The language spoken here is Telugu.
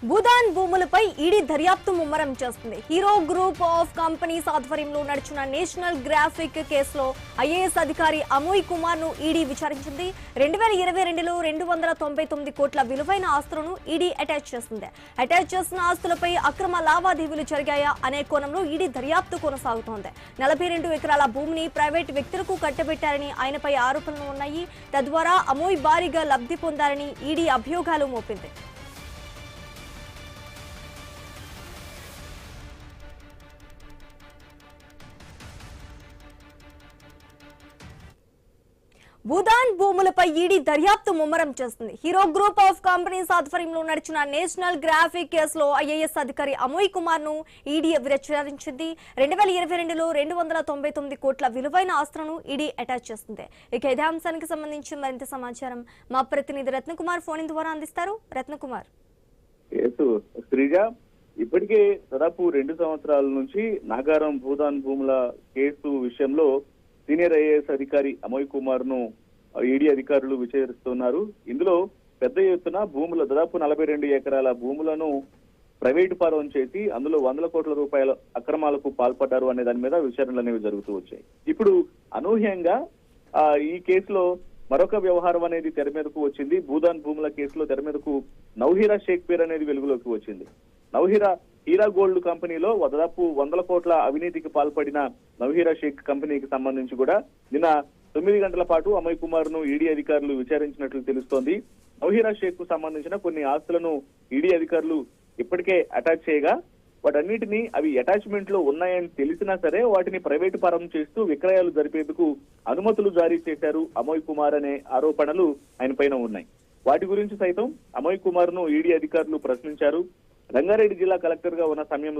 భూదాన్ భూములపై ఈడీ దర్యాప్తు ముమ్మరం చేస్తుంది. హీరో గ్రూప్ ఆఫ్ కంపెనీస్ ఆధ్వర్యంలో నడుచున్న నేషనల్ గ్రాఫిక్ కేసులో ఐఏఎస్ అధికారి అమోయ్ కుమార్ ను ఈడీ విచారించింది. 2022లో 299 కోట్ల విలువైన ఆస్తులను ఈడీ అటాచ్ చేస్తుంది. అటాచ్ చేసిన ఆస్తులపై అక్రమ లావాదేవీలు జరిగాయా అనే కోణంలో ఈడీ దర్యాప్తు కొనసాగుతోంది. 42 ఎకరాల భూమిని ప్రైవేట్ వ్యక్తులకు కట్టబెట్టారని ఆయనపై ఆరోపణలు ఉన్నాయి. తద్వారా అమోయ్ భారీగా లబ్ధి పొందారని ఈడీ అభియోగాలు మోపింది. భూదాన్ భూములపై ఈడీ దర్యాప్తు ముమ్మరం చేస్తుంది. హీరో గ్రూప్ ఆఫ్ కంపెనీస్ ఆధ్వర్యంలో నడిచిన నేషనల్ గ్రాఫిక్ కేసులో ఐఏఎస్ అధికారి అమోయ్ కుమార్ ను ఈడీ విచారించింది. 2022లో 299 కోట్ల విలువైన ఆస్తులను ఈడీ అటాచ్ చేస్తుంది. ఇక ఇదే అంశానికి సంబంధించి మరింత సమాచారం మా ప్రతినిధి రత్నకుమార్ ఫోన్ ద్వారా అందిస్తారు. రత్నకుమార్. శ్రీజ, ఇప్పటికే దాదాపు 2 సంవత్సరాల నుంచి నాగారం భూదాన్ భూముల కేసు విషయంలో సీనియర్ ఐఏఎస్ అధికారి అమోయ్ కుమార్ ను ఈడీ అధికారులు విచారిస్తున్నారు. ఇందులో పెద్ద ఎత్తున భూముల దాదాపు 42 ఎకరాల భూములను ప్రైవేటు పరం చేసి అందులో 100 కోట్ల రూపాయల అక్రమాలకు పాల్పడ్డారు అనే దాని మీద విచారణలు అనేవి జరుగుతూ వచ్చాయి. ఇప్పుడు అనూహ్యంగా ఈ కేసులో మరొక వ్యవహారం అనేది తెర మీదకు వచ్చింది. భూదాన్ భూముల కేసులో తెర మీదకు నౌహీరా షేక్ పేరు అనేది వెలుగులోకి వచ్చింది. నౌహీరా హీరా గోల్డ్ కంపెనీలో దాదాపు 100 కోట్ల అవినీతికి పాల్పడిన నౌహీరా షేక్ కంపెనీకి సంబంధించి కూడా నిన్న 9 గంటల పాటు అమోయ్ కుమార్ ను ఈడీ అధికారులు విచారించినట్లు తెలుస్తోంది. నౌహీరా షేక్ కు సంబంధించిన కొన్ని ఆస్తులను ఈడీ అధికారులు ఇప్పటికే అటాచ్ చేయగా వాటన్నిటినీ అవి అటాచ్మెంట్ లో ఉన్నాయని తెలిసినా సరే వాటిని ప్రైవేటు పరం చేస్తూ విక్రయాలు జరిపేందుకు అనుమతులు జారీ చేశారు అమోయ్ కుమార్ అనే ఆరోపణలు ఆయన పైన ఉన్నాయి. వాటి గురించి సైతం అమోయ్ కుమార్ ను ఈడీ అధికారులు ప్రశ్నించారు. రంగారెడ్డి జిల్లా కలెక్టర్ గా ఉన్న సమయంలో